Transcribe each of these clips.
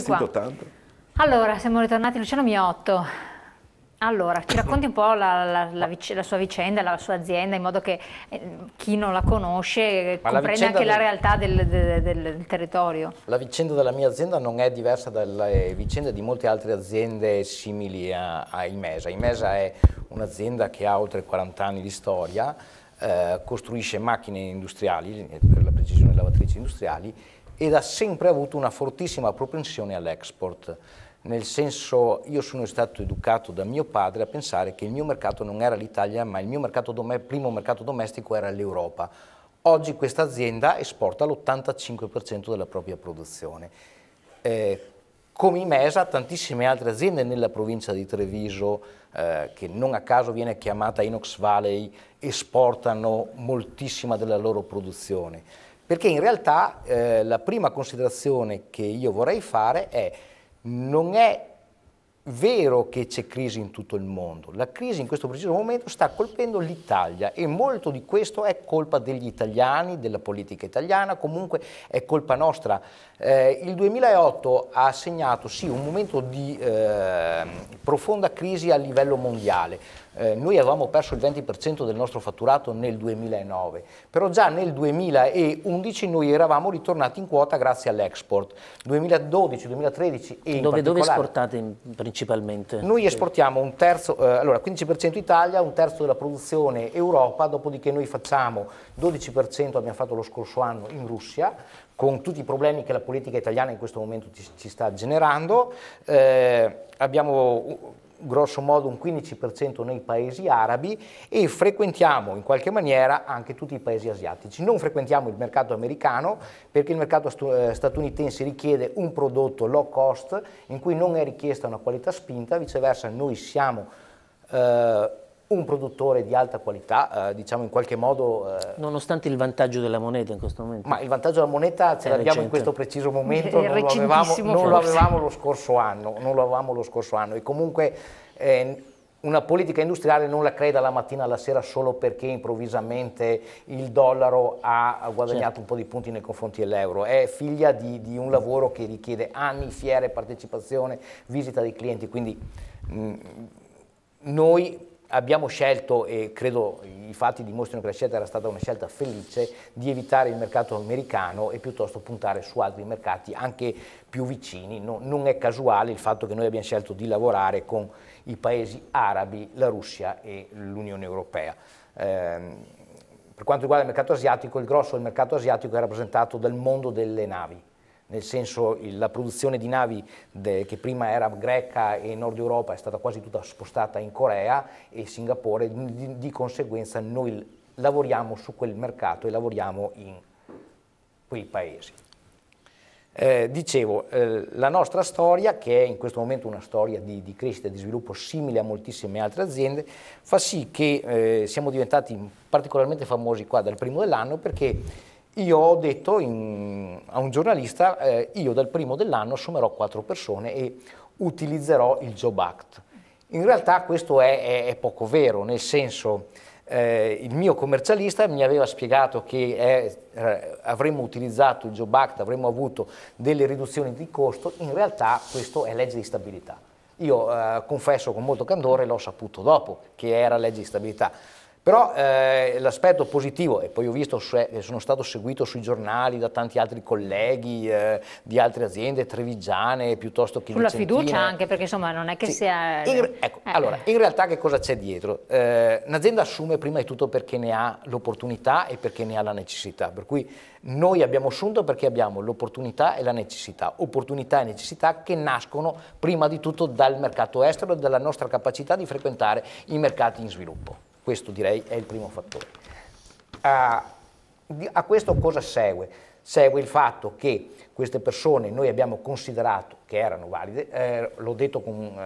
Sento tanto. Allora, siamo ritornati, Luciano Miotto. Allora, ci racconti un po' la sua vicenda, la sua azienda, in modo che chi non la conosce comprenda anche la realtà del territorio. La vicenda della mia azienda non è diversa dalle vicende di molte altre aziende simili a Imesa. Imesa è un'azienda che ha oltre 40 anni di storia, costruisce macchine industriali, per la precisione lavatrici industriali, ed ha sempre avuto una fortissima propensione all'export. Nel senso, io sono stato educato da mio padre a pensare che il mio mercato non era l'Italia, ma il mio primo mercato domestico era l'Europa. Oggi questa azienda esporta l'85% della propria produzione. Come Imesa, tantissime altre aziende nella provincia di Treviso, che non a caso viene chiamata Inox Valley, esportano moltissima della loro produzione. Perché in realtà la prima considerazione che io vorrei fare è: non è vero che c'è crisi in tutto il mondo, la crisi in questo preciso momento sta colpendo l'Italia e molto di questo è colpa degli italiani, della politica italiana, comunque è colpa nostra. Il 2008 ha segnato sì un momento di profonda crisi a livello mondiale. Noi avevamo perso il 20% del nostro fatturato nel 2009, però già nel 2011 noi eravamo ritornati in quota grazie all'export. 2012, 2013 e in Dove particolare... esportate principalmente? Noi esportiamo un terzo, allora 15% Italia, un terzo della produzione Europa, dopodiché noi facciamo 12%, abbiamo fatto lo scorso anno in Russia, con tutti i problemi che la politica italiana in questo momento ci sta generando. Abbiamo grosso modo un 15% nei paesi arabi e frequentiamo in qualche maniera anche tutti i paesi asiatici. Non frequentiamo il mercato americano perché il mercato statunitense richiede un prodotto low cost in cui non è richiesta una qualità spinta, viceversa noi siamo un produttore di alta qualità, diciamo in qualche modo... Nonostante il vantaggio della moneta in questo momento? Ma il vantaggio della moneta ce l'abbiamo in questo preciso momento, non lo avevamo lo scorso anno, e comunque una politica industriale non la crea dalla mattina alla sera solo perché improvvisamente il dollaro ha guadagnato un po' di punti nei confronti dell'euro, è figlia di un lavoro che richiede anni, fiere, partecipazione, visita dei clienti, quindi noi abbiamo scelto, e credo i fatti dimostrino che la scelta era stata una scelta felice, di evitare il mercato americano e piuttosto puntare su altri mercati anche più vicini. Non è casuale il fatto che noi abbiamo scelto di lavorare con i paesi arabi, la Russia e l'Unione Europea. Per quanto riguarda il mercato asiatico, il grosso del mercato asiatico è rappresentato dal mondo delle navi. Nel senso la produzione di navi che prima era greca e Nord Europa è stata quasi tutta spostata in Corea e Singapore, di conseguenza noi lavoriamo su quel mercato e lavoriamo in quei paesi. Dicevo, la nostra storia, che è in questo momento una storia di crescita e di sviluppo simile a moltissime altre aziende, fa sì che siamo diventati particolarmente famosi qua dal primo dell'anno perché io ho detto a un giornalista, io dal primo dell'anno assumerò 4 persone e utilizzerò il Job Act. In realtà questo è poco vero, nel senso il mio commercialista mi aveva spiegato che avremmo utilizzato il Job Act, avremmo avuto delle riduzioni di costo, in realtà questo è legge di stabilità. Io confesso con molto candore, l'ho saputo dopo che era legge di stabilità. Però l'aspetto positivo, e poi ho visto che sono stato seguito sui giornali da tanti altri colleghi di altre aziende trevigiane piuttosto che sulla vicentine. fiducia anche, perché insomma non è che sia... Allora, in realtà che cosa c'è dietro? Un'azienda assume prima di tutto perché ne ha l'opportunità e perché ne ha la necessità, per cui noi abbiamo assunto perché abbiamo l'opportunità e la necessità, opportunità e necessità che nascono prima di tutto dal mercato estero e dalla nostra capacità di frequentare i mercati in sviluppo. Questo direi è il primo fattore. A questo cosa segue? Segue il fatto che queste persone noi abbiamo considerato che erano valide, l'ho detto con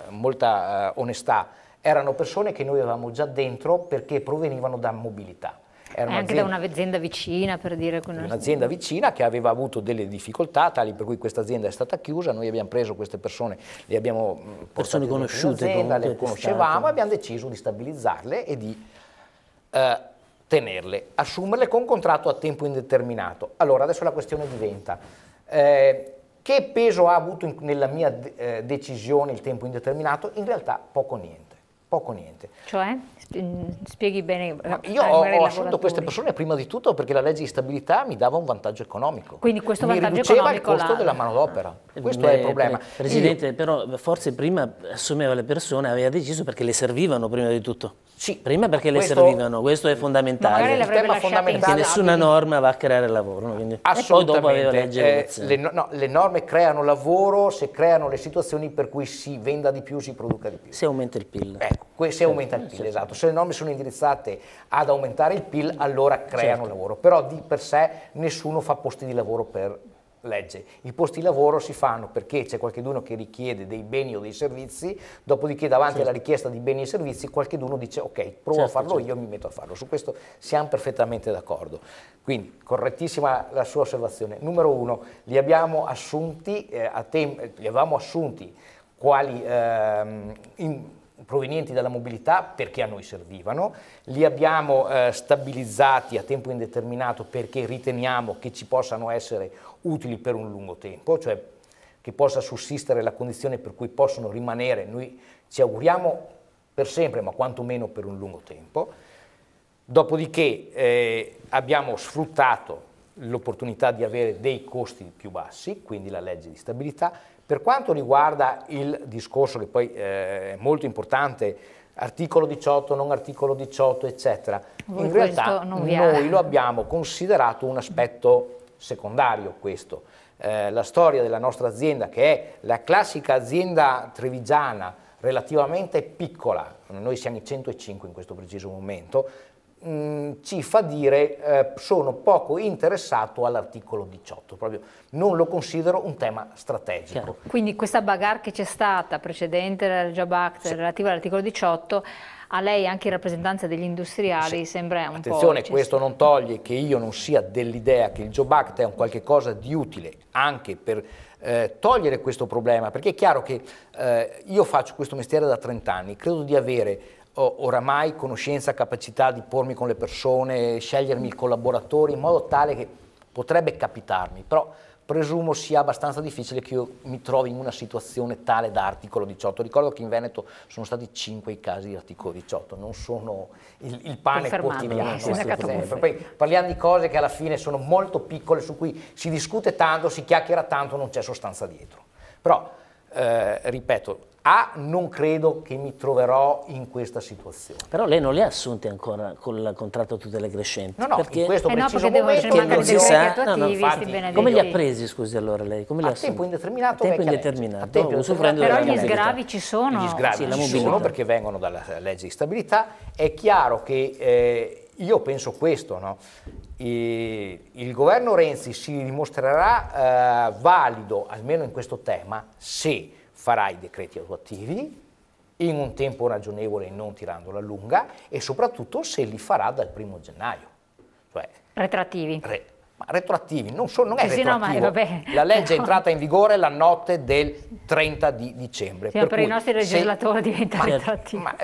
molta onestà, erano persone che noi avevamo già dentro perché provenivano da mobilità. Anche da un'azienda vicina, per dire. Un'azienda vicina che aveva avuto delle difficoltà, tali per cui questa azienda è stata chiusa, noi abbiamo preso queste persone, le abbiamo persone conosciute, le conoscevamo e abbiamo deciso di stabilizzarle e di tenerle, assumerle con contratto a tempo indeterminato. Allora, adesso la questione diventa, Che peso ha avuto nella mia decisione il tempo indeterminato? In realtà poco niente, poco niente. Cioè? Spieghi bene. Io ho assunto queste persone prima di tutto perché la legge di stabilità mi dava un vantaggio economico. Quindi questo mi vantaggio riduceva economico il costo della manodopera. Questo è il problema. Presidente, però forse prima assumeva le persone, aveva deciso perché le servivano prima di tutto. Sì, prima perché le servivano, questo è fondamentale. Il tema fondamentale. Perché nessuna norma va a creare lavoro. No? Quindi, e poi dopo aveva legge le norme creano lavoro se creano le situazioni per cui si venda di più, si produca di più. Se aumenta il PIL. Ecco, se aumenta il PIL, esatto. Se le norme sono indirizzate ad aumentare il PIL, allora creano lavoro. Però di per sé nessuno fa posti di lavoro per legge. I posti di lavoro si fanno perché c'è qualcuno che richiede dei beni o dei servizi, dopodiché davanti alla richiesta di beni e servizi qualcuno dice ok, provo a farlo io, mi metto a farlo. Su questo siamo perfettamente d'accordo. Quindi correttissima la sua osservazione. Numero uno, li abbiamo assunti quali provenienti dalla mobilità perché a noi servivano, li abbiamo stabilizzati a tempo indeterminato perché riteniamo che ci possano essere utili per un lungo tempo, cioè che possa sussistere la condizione per cui possono rimanere, noi ci auguriamo per sempre, ma quantomeno per un lungo tempo. Dopodiché abbiamo sfruttato l'opportunità di avere dei costi più bassi, quindi la legge di stabilità. Per quanto riguarda il discorso che poi è molto importante, articolo 18, non articolo 18, eccetera, in realtà noi lo abbiamo considerato un aspetto secondario questo. La storia della nostra azienda, che è la classica azienda trevigiana relativamente piccola, noi siamo in 105 in questo preciso momento, ci fa dire sono poco interessato all'articolo 18, proprio non lo considero un tema strategico. Chiaro. Quindi questa bagarre che c'è stata precedente al Job Act relativa all'articolo 18, a lei anche in rappresentanza degli industriali sembra un po'... Attenzione, questo non toglie che io non sia dell'idea che il Job Act è un qualche cosa di utile anche per togliere questo problema, perché è chiaro che io faccio questo mestiere da 30 anni, credo di avere oramai conoscenza, capacità di pormi con le persone, scegliermi i collaboratori in modo tale che potrebbe capitarmi, però presumo sia abbastanza difficile che io mi trovi in una situazione tale da articolo 18. Ricordo che in Veneto sono stati 5 i casi di articolo 18, non sono il pane quotidiano. Poi parliamo di cose che alla fine sono molto piccole, su cui si discute tanto, si chiacchiera tanto, non c'è sostanza dietro. Però, ripeto, non credo che mi troverò in questa situazione. Però lei non li ha assunti ancora con il contratto a tutele crescenti? No, perché in questo preciso momento non si sa. Infatti, come li ha presi, scusi, allora lei? Come li ha a tempo indeterminato. A tempo indeterminato. Però gli sgravi ci sono. Gli sgravi ci sono perché vengono dalla legge di stabilità. È chiaro che io penso questo, no? Il governo Renzi si dimostrerà valido, almeno in questo tema, se farà i decreti attuativi in un tempo ragionevole e non tirandola lunga, e soprattutto se li farà dal 1° gennaio. Cioè, retroattivi. Ma retroattivi, non è retroattivo. No, vabbè. La legge è entrata in vigore la notte del 30 di dicembre. Sì, per i nostri legislatori diventa retroattivo. Ma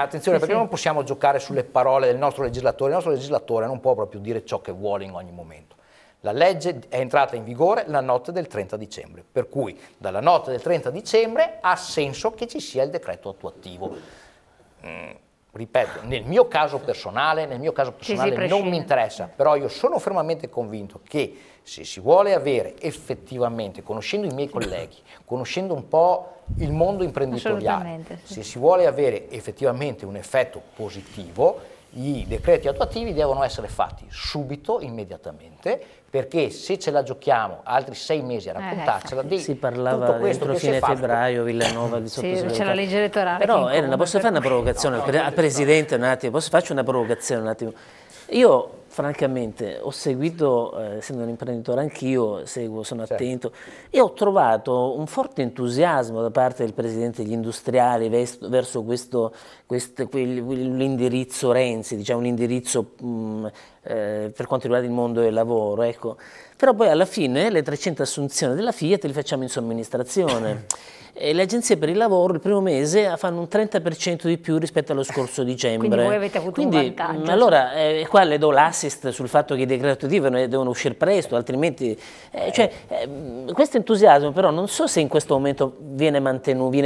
attenzione, perché non possiamo giocare sulle parole del nostro legislatore. Il nostro legislatore non può proprio dire ciò che vuole in ogni momento. La legge è entrata in vigore la notte del 30 dicembre, per cui dalla notte del 30 dicembre ha senso che ci sia il decreto attuativo. Ripeto, nel mio caso personale non mi interessa, però io sono fermamente convinto che se si vuole avere effettivamente, conoscendo i miei colleghi, conoscendo un po' il mondo imprenditoriale, se si vuole avere effettivamente un effetto positivo, i decreti attuativi devono essere fatti subito, immediatamente, perché se ce la giochiamo altri 6 mesi a raccontarcela, si parlava entro fine febbraio, Villanova di sottosegretario. C'è la legge elettorale. Però posso fare una provocazione al Presidente un attimo, faccio una provocazione un attimo. Io francamente ho seguito, essendo un imprenditore anch'io, sono attento, e ho trovato un forte entusiasmo da parte del Presidente degli industriali verso l'indirizzo Renzi, diciamo l'indirizzo per quanto riguarda il mondo del lavoro, ecco. Però poi alla fine le 300 assunzioni della Fiat le facciamo in somministrazione. E le agenzie per il lavoro il primo mese fanno un 30% di più rispetto allo scorso dicembre. Quindi voi avete avuto un vantaggio. Allora qua le do l'assist assist sul fatto che i decreti attuativi devono uscire presto, altrimenti... questo entusiasmo però non so se in questo momento viene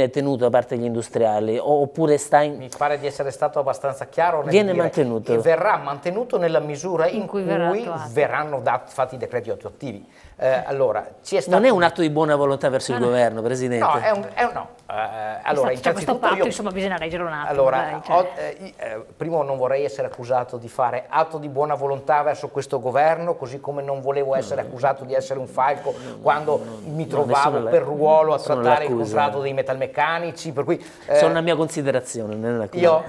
tenuto da parte degli industriali, oppure sta in... Mi pare di essere stato abbastanza chiaro nel viene dire, mantenuto. E verrà mantenuto nella misura in cui verrà verranno fatti i decreti attuativi. Allora, non è un atto di buona volontà verso il governo, Presidente? No, no. Allora, c'è questo patto, insomma, bisogna leggerlo un attimo. Allora, prima non vorrei essere accusato di fare atto di buona volontà verso questo governo, così come non volevo essere accusato di essere un falco quando mi trovavo per ruolo a trattare il contratto dei metalmeccanici, per cui... sono una mia considerazione, non è un'accusa. Io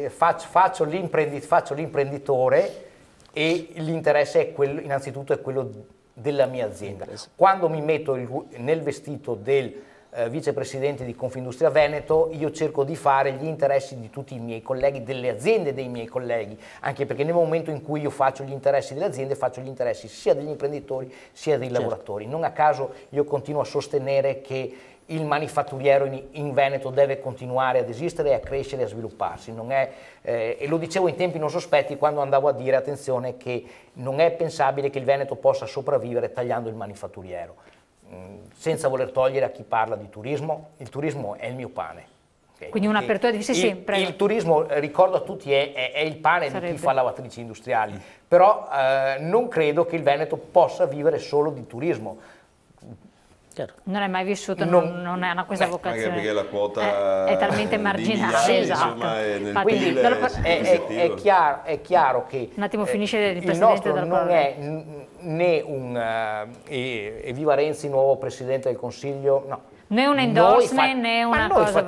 faccio l'imprenditore e l'interesse è quello, innanzitutto è quello della mia azienda. Quando mi metto nel vestito del vicepresidente di Confindustria Veneto, io cerco di fare gli interessi di tutti i miei colleghi, delle aziende dei miei colleghi, anche perché nel momento in cui io faccio gli interessi delle aziende, faccio gli interessi sia degli imprenditori sia dei lavoratori. Non a caso io continuo a sostenere che il manifatturiero in Veneto deve continuare ad esistere, a crescere e a svilupparsi. Non è, e lo dicevo in tempi non sospetti quando andavo a dire, attenzione, che non è pensabile che il Veneto possa sopravvivere tagliando il manifatturiero. Senza voler togliere a chi parla di turismo, il turismo è il mio pane. Okay? Quindi un'apertura di sempre. Il turismo, ricordo a tutti, è il pane di chi fa lavatrici industriali, però non credo che il Veneto possa vivere solo di turismo. Non è mai vissuto, non è questa vocazione. Anche perché la quota è talmente marginale, esatto. Quindi è chiaro che un attimo finisce il il Presidente nostro non è né un evviva Renzi, nuovo Presidente del Consiglio, no. Né un endorsement né una cosa,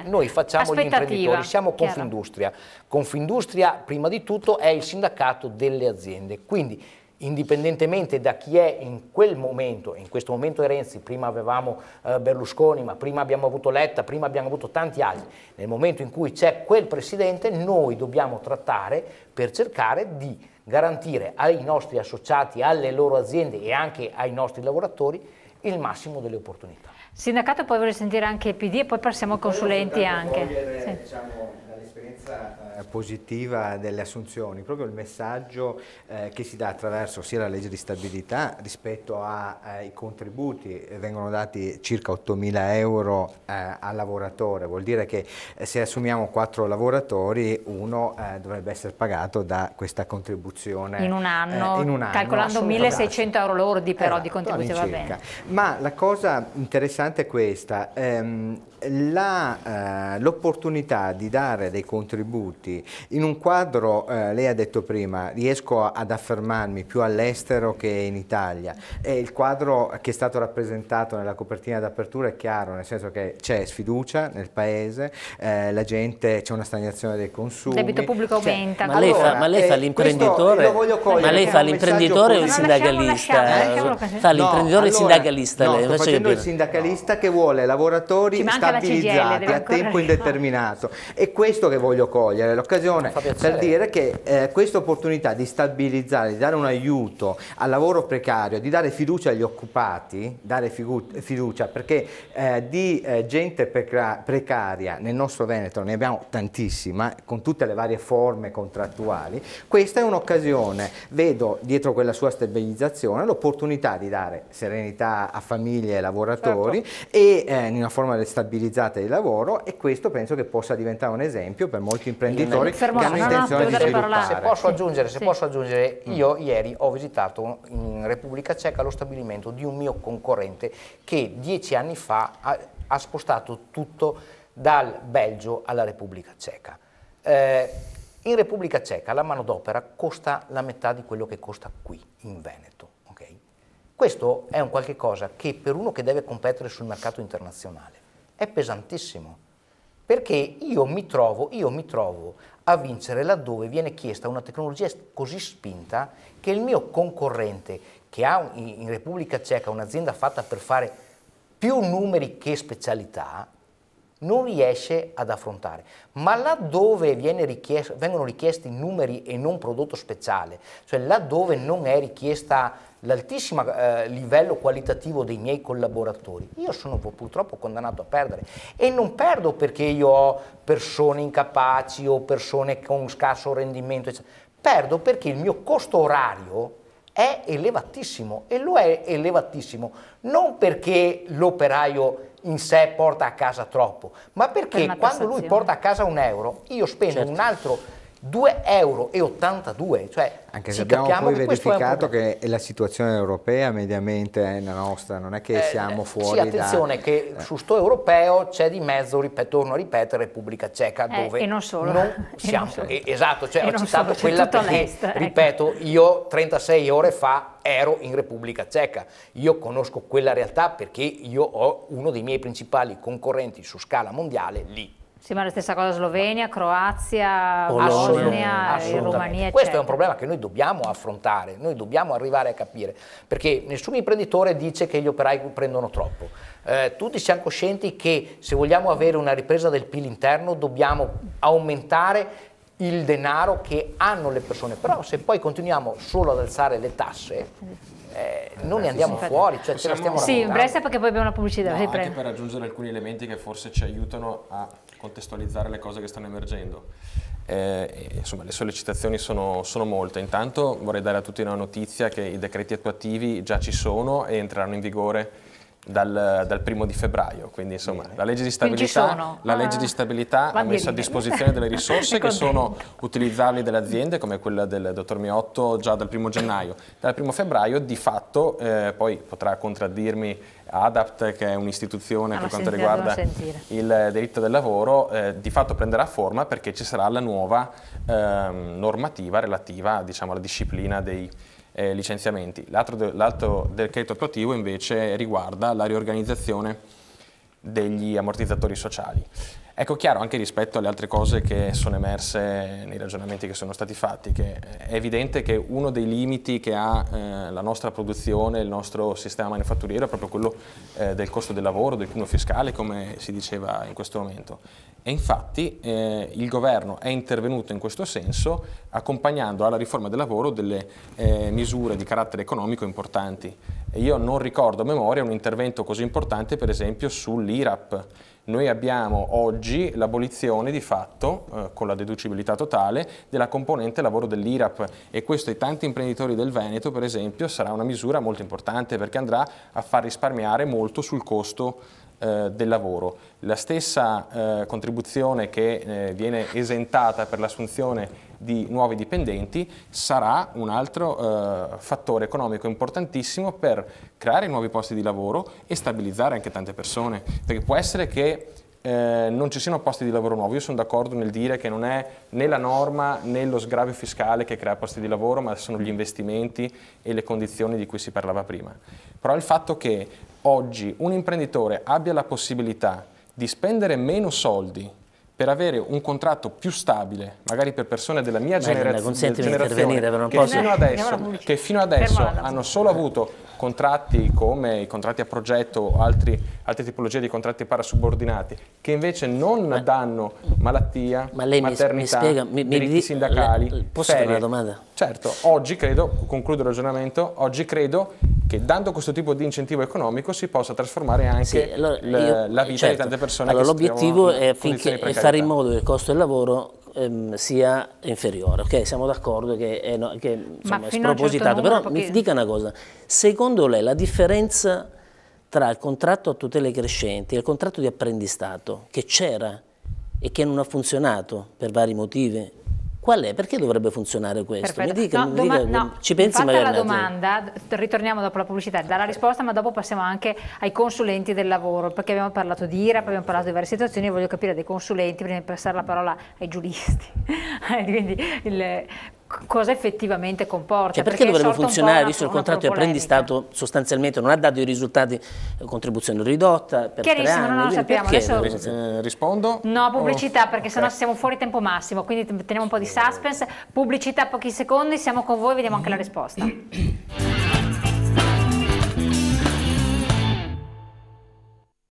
noi facciamo gli imprenditori, siamo Confindustria. Confindustria prima di tutto è il sindacato delle aziende, quindi indipendentemente da chi è in quel momento, in questo momento è Renzi, prima avevamo Berlusconi, ma prima abbiamo avuto Letta, prima abbiamo avuto tanti altri, nel momento in cui c'è quel presidente noi dobbiamo trattare per cercare di garantire ai nostri associati, alle loro aziende e anche ai nostri lavoratori il massimo delle opportunità. Sindacato, poi vorrei sentire anche il PD e poi passiamo ai consulenti anche. Sì. Diciamo, dall'esperienza positiva delle assunzioni, proprio il messaggio che si dà attraverso sia la legge di stabilità rispetto ai contributi, vengono dati circa 8.000 euro al lavoratore, vuol dire che se assumiamo 4 lavoratori uno dovrebbe essere pagato da questa contribuzione in un anno calcolando 1.600 euro lordi però di contribuzione, va bene. Ma la cosa interessante è questa, l'opportunità di dare dei contributi in un quadro, lei ha detto prima, riesco ad affermarmi più all'estero che in Italia, e il quadro che è stato rappresentato nella copertina d'apertura è chiaro, nel senso che c'è sfiducia nel paese, la gente, c'è una stagnazione dei consumi, il debito pubblico aumenta. Ma lei fa l'imprenditore o il sindacalista? Fa l'imprenditore e il sindacalista? No, sto facendo il sindacalista che vuole lavoratori stabilizzati a tempo indeterminato. È questo che voglio cogliere, l'occasione per dire che questa opportunità di stabilizzare, di dare un aiuto al lavoro precario, di dare fiducia agli occupati, dare fiducia perché di gente precaria nel nostro Veneto ne abbiamo tantissima, con tutte le varie forme contrattuali, questa è un'occasione, vedo dietro quella sua stabilizzazione l'opportunità di dare serenità a famiglie e lavoratori, certo, e in una forma stabilizzata di lavoro, e questo penso che possa diventare un esempio per molti imprenditori che hanno intenzione di sviluppare. Se posso aggiungere, io ieri ho visitato in Repubblica Ceca lo stabilimento di un mio concorrente che 10 anni fa ha spostato tutto dal Belgio alla Repubblica Ceca. In Repubblica Ceca la manodopera costa la metà di quello che costa qui in Veneto. Okay? Questo è un qualche cosa che per uno che deve competere sul mercato internazionale è pesantissimo, perché io mi trovo a vincere laddove viene chiesta una tecnologia così spinta che il mio concorrente, che ha in Repubblica Ceca un'azienda fatta per fare più numeri che specialità, non riesce ad affrontare. Ma laddove vengono richiesti numeri e non prodotto speciale, cioè laddove non è richiesta l'altissimo livello qualitativo dei miei collaboratori, io sono purtroppo condannato a perdere, e non perdo perché io ho persone incapaci o persone con scarso rendimento, eccetera. perdo perché il mio costo orario è elevatissimo, e lo è elevatissimo non perché l'operaio in sé porta a casa troppo, ma perché quando lui porta a casa €1 io spendo un altro €2,82, cioè anche se abbiamo poi verificato che la situazione europea mediamente è la nostra, non è che siamo fuori. Sì, attenzione che su sto europeo c'è di mezzo, torno a ripetere, Repubblica Ceca, dove e non solo. non siamo. Esatto, cioè ho citato solo, quella perché, ripeto, io 36 ore fa ero in Repubblica Ceca, io conosco quella realtà perché io ho uno dei miei principali concorrenti su scala mondiale lì. Sì, ma la stessa cosa Slovenia, Croazia, Bosnia, Romania, Questo è un problema che noi dobbiamo affrontare, noi dobbiamo arrivare a capire, perché nessun imprenditore dice che gli operai prendono troppo. Tutti siamo coscienti che se vogliamo avere una ripresa del PIL interno dobbiamo aumentare il denaro che hanno le persone, però se poi continuiamo solo ad alzare le tasse non ne andiamo fuori, cioè ce la stiamo Sì, Brescia, perché poi abbiamo la pubblicità. No, anche per aggiungere alcuni elementi che forse ci aiutano a contestualizzare le cose che stanno emergendo. Insomma, le sollecitazioni sono molte. Intanto vorrei dare a tutti una notizia che i decreti attuativi già ci sono e entreranno in vigore dal 1° di febbraio, quindi insomma la legge di stabilità ha messo a disposizione delle risorse che sono utilizzabili dalle aziende, come quella del dottor Miotto, già dal 1° gennaio. Dal 1° febbraio di fatto, poi potrà contraddirmi ADAPT, che è un'istituzione per quanto riguarda il diritto del lavoro, di fatto prenderà forma perché ci sarà la nuova normativa relativa, diciamo, alla disciplina dei licenziamenti. L'altro decreto attuativo invece riguarda la riorganizzazione degli ammortizzatori sociali. Ecco, chiaro, anche rispetto alle altre cose che sono emerse nei ragionamenti che sono stati fatti, che è evidente che uno dei limiti che ha la nostra produzione, il nostro sistema manifatturiero è proprio quello del costo del lavoro, del cuneo fiscale, come si diceva in questo momento. E infatti il governo è intervenuto in questo senso accompagnando alla riforma del lavoro delle misure di carattere economico importanti. E io non ricordo a memoria un intervento così importante, per esempio, sull'IRAP. Noi abbiamo oggi l'abolizione di fatto, con la deducibilità totale, della componente lavoro dell'IRAP, e questo ai tanti imprenditori del Veneto, per esempio, sarà una misura molto importante perché andrà a far risparmiare molto sul costo del lavoro. La stessa contribuzione che viene esentata per l'assunzione di nuovi dipendenti sarà un altro fattore economico importantissimo per creare nuovi posti di lavoro e stabilizzare anche tante persone, perché può essere che non ci siano posti di lavoro nuovi. Io sono d'accordo nel dire che non è né la norma né lo sgravio fiscale che crea posti di lavoro, ma sono gli investimenti e le condizioni di cui si parlava prima. Però il fatto che oggi un imprenditore abbia la possibilità di spendere meno soldi per avere un contratto più stabile, magari per persone della mia generazione, che fino adesso hanno solo avuto contratti come i contratti a progetto o altre tipologie di contratti parasubordinati, che invece non danno malattia, maternità, diritti sindacali. Posso fare una domanda? Certo, oggi credo, concludo il ragionamento, oggi credo che dando questo tipo di incentivo economico si possa trasformare anche la vita di tante persone. Allora, l'obiettivo è fare in modo che il costo del lavoro sia inferiore, ok? Siamo d'accordo che è spropositato, però mi dica una cosa, secondo lei la differenza tra il contratto a tutele crescenti e il contratto di apprendistato, che c'era e che non ha funzionato per vari motivi, qual è? Perché dovrebbe funzionare questo? Mi dica, ci pensi magari. Fatta la domanda, ritorniamo dopo la pubblicità, dalla risposta, ma dopo passiamo anche ai consulenti del lavoro, perché abbiamo parlato di IRAP, abbiamo parlato di varie situazioni, io voglio capire dei consulenti, prima di passare la parola ai giuristi, quindi cosa effettivamente comporta. Cioè, perché dovrebbe funzionare, visto il contratto di apprendistato sostanzialmente non ha dato i risultati, contribuzione ridotta per 3 anni, non lo sappiamo. Adesso rispondo? No, pubblicità, perché sennò siamo fuori tempo massimo, quindi teniamo un po' di suspense. Pubblicità, pochi secondi, siamo con voi, vediamo anche la risposta.